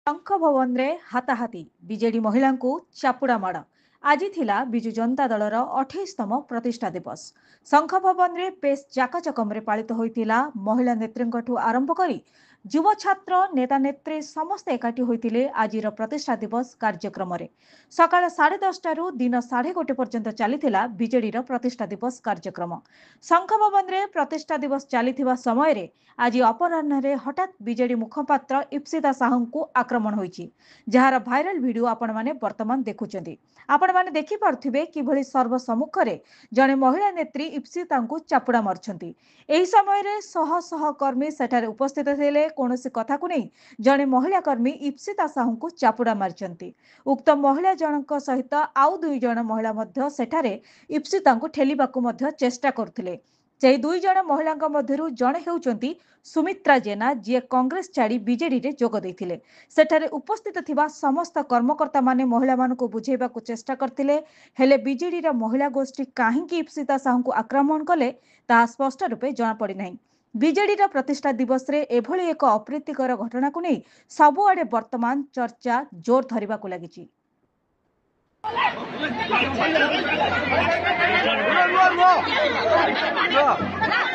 शंख भवन रे हाताहाती बीजेडी महिला को चापुड़ा माड़ आज थिला बिजु जनता दलर 28तम प्रतिष्ठा दिवस। शंख भवन रे बेस जाकचकम रे पालित होइतिला। महिला नेत्रींकठू आरंभ करी युव छात्र नेता नेत्री समस्त एकाठी होइतिले आजिर प्रतिष्ठा दिवस कार्यक्रम रे। सकाळ 10:30 रु दिन 1:30 पर्यंत चलीथिला बीजेडी रो प्रतिष्ठा दिवस कार्यक्रम। शंख भवन रे प्रतिष्ठा दिवस चलीथिबा समय रे आज अपराह्न रे हठात बीजेडी मुखपात्र इप्सिता साहू को आक्रमण होइछि, जार भाइराल वीडियो आपण माने वर्तमान देखुचंदी। आपण माने देखि पारथिबे किभଳି सर्वसम्मुख रे जणे महिला नेत्री इप्सिता को चापुड़ा मारछंती। एही समय रे शह शह कर्मी सेठारे उपस्थित थिले। कोनोसी कथा को नै जणे महिला कर्मी इप्सिता साहू को चापुड़ा मारछंती। उक्त महिला जनक सहित आउ दुई जण महिला मध्य सेठारे इप्सिता को ठेलिबाकू मध्य चेष्टा करथिले। से दुई जण महिला मध्यरु जणे हेउचंती सुमित्रा जेना, जी कांग्रेस छाड़ी बीजेडी रे जोग दैथिले। सेठारे उपस्थित थिबा समस्त कर्मकर्ता माने महिला मानकु बुझेबाकू चेष्टा करथिले, हेले बीजेडी रा महिला गोष्ठी काहेकि इप्सिता साहू को आक्रमण कले ता स्पष्ट रूपे जणा पड़ी नाही। बीजेडी रा प्रतिष्ठा दिवस रे एभली एक अप्रीतिकर घटना को नै सबुआडे वर्तमान चर्चा जोर धरिबाकू लागिछि। No.